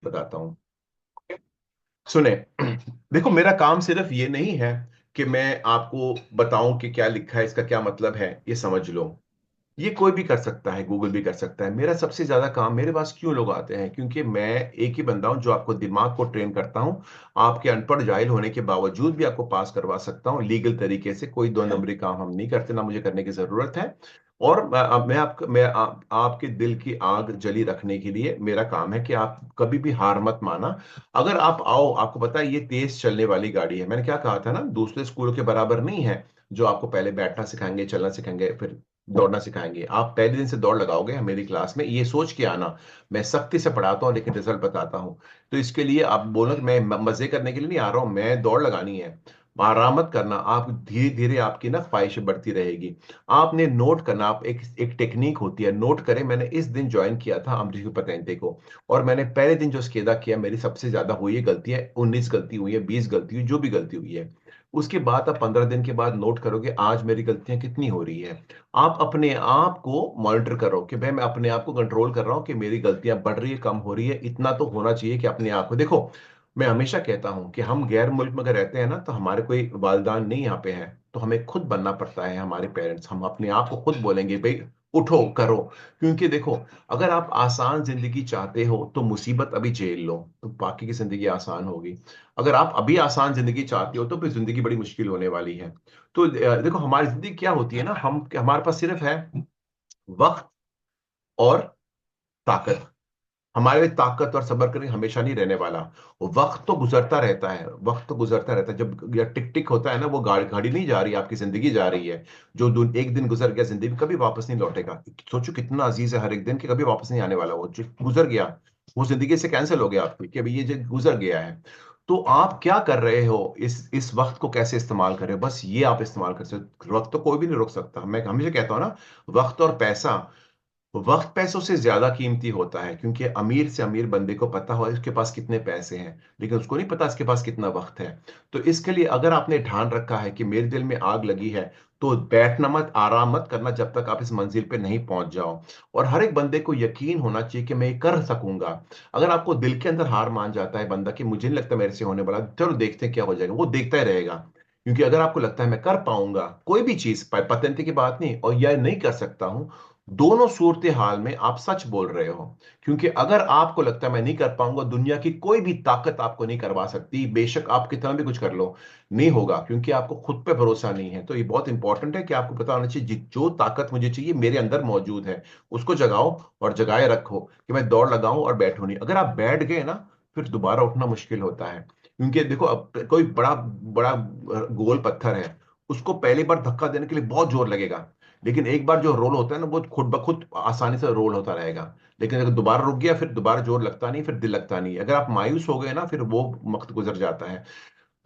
बताता हूँ। सुने। देखो, मेरा काम सिर्फ ये नहीं है कि मैं आपको बताऊं कि क्या लिखा है, इसका क्या मतलब है, ये समझ लो। ये कोई भी कर सकता है, गूगल भी कर सकता है। मेरा सबसे ज्यादा काम, मेरे पास क्यों लोग आते हैं, क्योंकि मैं एक ही बंदा हूं जो आपको दिमाग को ट्रेन करता हूं। आपके अनपढ़ जाहिल होने के बावजूद भी आपको पास करवा सकता हूं लीगल तरीके से। कोई दो नंबरी काम हम नहीं करते, ना मुझे करने की जरूरत है। और आपके दिल की आग जली रखने के लिए मेरा काम है कि आप कभी भी हार मत माना। अगर आप आओ, आपको पता है ये तेज चलने वाली गाड़ी है। मैंने क्या कहा था ना, दूसरे स्कूलों के बराबर नहीं है जो आपको पहले बैठना सिखाएंगे, चलना सिखाएंगे, फिर दौड़ना सिखाएंगे। आप पहले दिन से दौड़ लगाओगे मेरी क्लास में, ये सोच के आना। मैं सख्ती से पढ़ाता हूँ लेकिन रिजल्ट बताता हूँ। तो इसके लिए आप बोलो कि मैं मजे करने के लिए नहीं आ रहा हूँ, मैं दौड़ लगानी है। आराम मत करना आप, धीरे धीरे आपकी ना ख्वाहिश बढ़ती रहेगी। आपने नोट करना, आप एक एक टेक्निक होती है, नोट करें। मैंने इस दिन ज्वाइन किया था अमरीकी पतेंते को, और मैंने पहले दिन जो स्केदा किया, मेरी सबसे ज्यादा हुई है गलतियां, 19 गलती हुई है, 20 गलती हुई, जो भी गलती हुई है। उसके बाद आप 15 दिन के बाद नोट करोगे आज मेरी गलतियां कितनी हो रही है। आप अपने आप को मॉनिटर करो कि भाई मैं अपने आप को कंट्रोल कर रहा हूं कि मेरी गलतियां बढ़ रही है, कम हो रही है। इतना तो होना चाहिए कि अपने आप को देखो। मैं हमेशा कहता हूं कि हम गैर मुल्क में अगर रहते हैं ना, तो हमारे कोई वालदान नहीं यहाँ पे है, तो हमें खुद बनना पड़ता है हमारे पेरेंट्स। हम अपने आप को खुद बोलेंगे भाई उठो करो। क्योंकि देखो, अगर आप आसान जिंदगी चाहते हो तो मुसीबत अभी झेल लो, तो बाकी की जिंदगी आसान होगी। अगर आप अभी आसान जिंदगी चाहते हो तो फिर जिंदगी बड़ी मुश्किल होने वाली है। तो देखो, हमारी जिंदगी क्या होती है ना, हम हमारे पास सिर्फ है वक्त और ताकत। हमारे में ताकत और सब्र करने हमेशा नहीं रहने वाला। वक्त तो गुजरता रहता है, वक्त तो गुजरता रहता है। जब यह टिक टिक होता है ना, वो गाड़ी घड़ी नहीं जा रही, आपकी जिंदगी जा रही है। एक दिन गुजर गया, जिंदगी कभी वापस नहीं लौटेगा। सोचो कितना अजीज है हर एक दिन, कि कभी वापस नहीं आने वाला। वो जो गुजर गया, वो जिंदगी से कैंसिल हो गया आपकी, कि अभी ये जो गुजर गया है। तो आप क्या कर रहे हो, इस वक्त को कैसे इस्तेमाल कर रहे हो, बस ये आप इस्तेमाल कर सकते हो। वक्त तो कोई भी नहीं रोक सकता। मैं हमेशा कहता हूं ना, वक्त और पैसा, वक्त पैसों से ज्यादा कीमती होता है। क्योंकि अमीर से अमीर बंदे को पता हो इसके पास कितने पैसे हैं, लेकिन उसको नहीं पता इसके पास कितना वक्त है। तो इसके लिए अगर आपने ठान रखा है कि मेरे दिल में आग लगी है, तो बैठना मत, आराम मत करना जब तक आप इस मंजिल पे नहीं पहुंच जाओ। और हर एक बंदे को यकीन होना चाहिए कि मैं ये कर सकूंगा। अगर आपको दिल के अंदर हार मान जाता है बंदा कि मुझे नहीं लगता मेरे से होने वाला, चलो देखते हैं क्या हो जाएगा, वो देखता ही रहेगा। क्योंकि अगर आपको लगता है मैं कर पाऊंगा कोई भी चीज, पतंती की बात नहीं, और यह नहीं कर सकता हूं, दोनों सूरत हाल में आप सच बोल रहे हो। क्योंकि अगर आपको लगता है मैं नहीं कर पाऊंगा, दुनिया की कोई भी ताकत आपको नहीं करवा सकती, बेशक आप कितना भी कुछ कर लो, नहीं होगा। क्योंकि आपको खुद पे भरोसा नहीं है। तो ये बहुत इंपॉर्टेंट है कि आपको पता होना चाहिए जो ताकत मुझे चाहिए मेरे अंदर मौजूद है, उसको जगाओ और जगाए रखो कि मैं दौड़ लगाऊं और बैठूं नहीं। अगर आप बैठ गए ना, फिर दोबारा उठना मुश्किल होता है। क्योंकि देखो, अब कोई बड़ा बड़ा गोल पत्थर है, उसको पहली बार धक्का देने के लिए बहुत जोर लगेगा, लेकिन एक बार जो रोल होता है ना, वो खुद ब खुद आसानी से रोल होता रहेगा। लेकिन अगर दोबारा रुक गया, फिर दोबारा जोर लगता नहीं, फिर दिल लगता नहीं। अगर आप मायूस हो गए ना, फिर वो वक्त गुजर जाता है।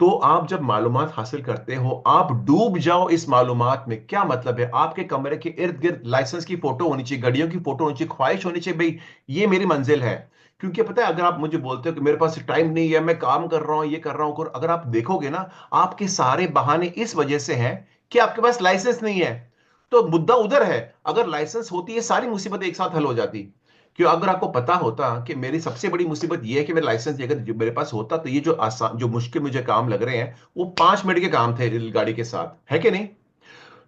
तो आप जब मालूमात हासिल करते हो, आप डूब जाओ इस मालूमात में। क्या मतलब है, आपके कमरे के इर्द गिर्द लाइसेंस की फोटो होनी चाहिए, गाड़ियों की फोटो होनी चाहिए, ख्वाहिश होनी चाहिए भाई ये मेरी मंजिल है। क्योंकि पता है, अगर आप मुझे बोलते हो कि मेरे पास टाइम नहीं है, मैं काम कर रहा हूं, ये कर रहा हूं, अगर आप देखोगे ना, आपके सारे बहाने इस वजह से हैं कि आपके पास लाइसेंस नहीं है। तो मुद्दा उधर है। अगर लाइसेंस होती है, सारी मुसीबत एक साथ हल हो जाती। क्यों, अगर आपको पता होता कि मेरी सबसे बड़ी मुसीबत यह है कि मेरा लाइसेंस अगर मेरे पास होता, तो ये जो आसान, जो मुश्किल मुझे काम लग रहे हैं, वो 5 मिनट के काम थे रेलगाड़ी के साथ, है कि नहीं।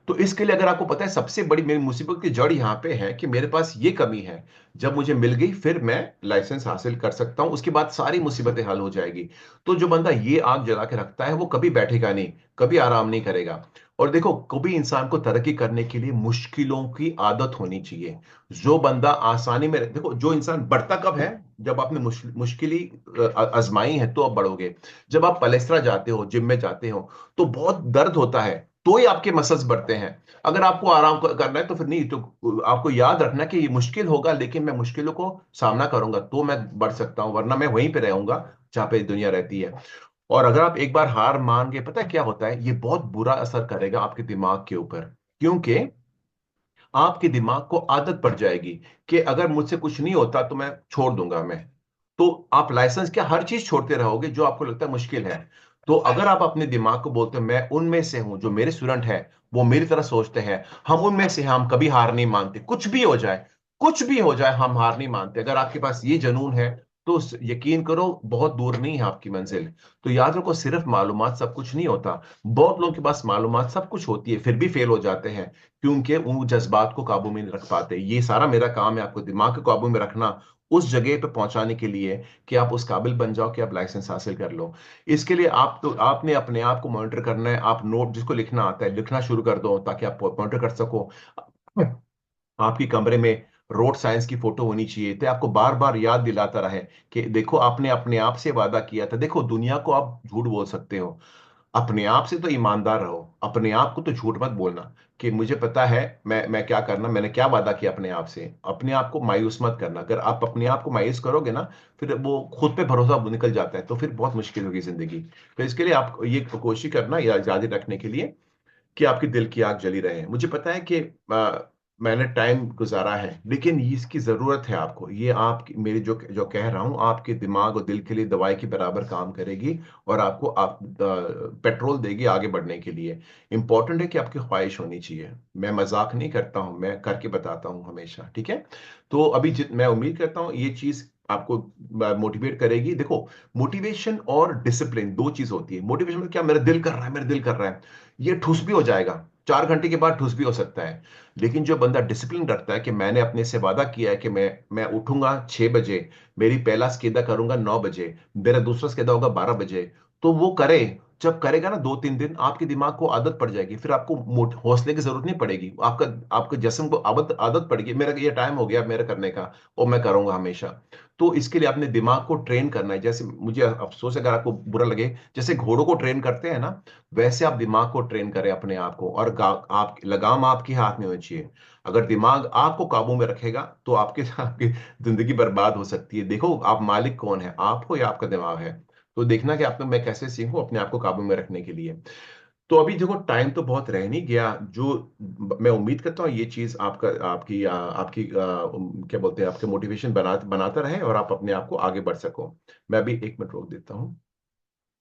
तो इसके लिए अगर आपको पता है, सबसे बड़ी मेरी मुसीबत की जड़ यहां पे है कि मेरे पास ये कमी है। जब मुझे मिल गई, फिर मैं लाइसेंस हासिल कर सकता हूं, उसके बाद सारी मुसीबतें हल हो जाएगी। तो जो बंदा ये आग जला के रखता है, वो कभी बैठेगा नहीं, कभी आराम नहीं करेगा। और देखो, कभी इंसान को तरक्की करने के लिए मुश्किलों की आदत होनी चाहिए। जो बंदा आसानी में, देखो, जो इंसान बढ़ता कब है, जब आपने मुश्किल आजमाई है तो आप बढ़ोगे। जब आप पलेस्ट्रा जाते हो, जिम में जाते हो, तो बहुत दर्द होता है, तो ही आपके मसल्स बढ़ते हैं। अगर आपको आराम करना है तो फिर नहीं। तो आपको याद रखना कि ये मुश्किल होगा, लेकिन मैं मुश्किलों को सामना करूंगा तो मैं बढ़ सकता हूं, वरना मैं वहीं पे रहूंगा जहां पे दुनिया रहती है। और अगर आप एक बार हार मान गए, पता है क्या होता है, ये बहुत बुरा असर करेगा आपके दिमाग के ऊपर। क्योंकि आपके दिमाग को आदत पड़ जाएगी कि अगर मुझसे कुछ नहीं होता तो मैं छोड़ दूंगा मैं। तो आप लाइसेंस क्या, हर चीज छोड़ते रहोगे जो आपको लगता है मुश्किल है। तो अगर आप अपने दिमाग को बोलते हो मैं उनमें से हूं, जो मेरे स्टूडेंट है वो मेरी तरह सोचते हैं, हम उनमें से हैं, हम कभी हार नहीं मानते, कुछ भी हो जाए, कुछ भी हो जाए हम हार नहीं मानते। अगर आपके पास ये जुनून है, तो यकीन करो बहुत दूर नहीं है आपकी मंजिल। तो याद रखो, सिर्फ मालूमात सब कुछ नहीं होता। बहुत लोगों के पास मालूमात सब कुछ होती है, फिर भी फेल हो जाते हैं, क्योंकि वो जज्बात को काबू में नहीं रख पाते। ये सारा मेरा काम है, आपको दिमाग को काबू में रखना, उस जगह पे पहुंचाने के लिए कि आप उस काबिल बन जाओ कि आप लाइसेंस हासिल कर लो। इसके लिए आपने अपने आप को मॉनिटर करना है। आप नोट जिसको लिखना आता है, लिखना शुरू कर दो ताकि आप मॉनिटर कर सको। आपकी कमरे में रोड साइंस की फोटो होनी चाहिए, तो आपको बार बार याद दिलाता रहे कि देखो आपने अपने आप से वादा किया था। देखो दुनिया को आप झूठ बोल सकते हो, अपने आप से तो ईमानदार रहो। अपने आप को तो झूठ मत बोलना कि मुझे पता है मैं क्या करना, मैंने क्या वादा किया अपने आप से। अपने आप को मायूस मत करना। अगर आप अपने आप को मायूस करोगे ना, फिर वो खुद पे भरोसा निकल जाता है, तो फिर बहुत मुश्किल होगी जिंदगी। तो इसके लिए आप ये कोशिश करना या जारी रखने के लिए कि आपकी दिल की आग जली रहे। मुझे पता है कि मैंने टाइम गुजारा है, लेकिन इसकी जरूरत है आपको। ये आप मेरी जो जो कह रहा हूं, आपके दिमाग और दिल के लिए दवाई के बराबर काम करेगी, और आपको पेट्रोल देगी आगे बढ़ने के लिए। इंपॉर्टेंट है कि आपकी ख्वाहिश होनी चाहिए। मैं मजाक नहीं करता हूं, मैं करके बताता हूं हमेशा, ठीक है। तो अभी मैं उम्मीद करता हूं ये चीज आपको मोटिवेट करेगी। देखो, मोटिवेशन और डिसिप्लिन दो चीज होती है। मोटिवेशन में क्या, मेरा दिल कर रहा है, मेरा दिल कर रहा है, ये ठुस भी हो जाएगा, 4 घंटे के बाद ठुस भी हो सकता है। लेकिन जो बंदा डिसिप्लिन रखता है कि मैंने अपने से वादा किया है कि मैं उठूंगा 6 बजे, मेरी पहला स्केदा करूंगा 9 बजे, मेरा दूसरा स्केदा होगा 12 बजे, तो वो करे। जब करेगा ना 2-3 दिन, आपके दिमाग को आदत पड़ जाएगी, फिर आपको हौसले की जरूरत नहीं पड़ेगी। आपका आपके जिस्म को आदत आदत पड़ गई, मेरा ये टाइम हो गया मेरा करने का, और मैं करूंगा हमेशा। तो इसके लिए अपने दिमाग को ट्रेन करना है। जैसे मुझे अफसोस है अगर आपको बुरा लगे, जैसे घोड़ों को ट्रेन करते हैं ना, वैसे आप दिमाग को ट्रेन करें अपने आप को। और आप लगाम आपके हाथ में होनी चाहिए। अगर दिमाग आपको काबू में रखेगा, तो आपके आपकी जिंदगी बर्बाद हो सकती है। देखो आप मालिक कौन है, आप हो या आपका दिमाग है। तो देखना कि आप मैं कैसे सीखूं अपने आप को काबू में रखने के लिए। तो अभी देखो टाइम तो बहुत रह नहीं गया। जो मैं उम्मीद करता हूँ ये चीज आपका आपकी क्या बोलते हैं, आपके मोटिवेशन बनाता रहे, और आप अपने आप को आगे बढ़ सको। मैं अभी 1 मिनट रोक देता हूँ।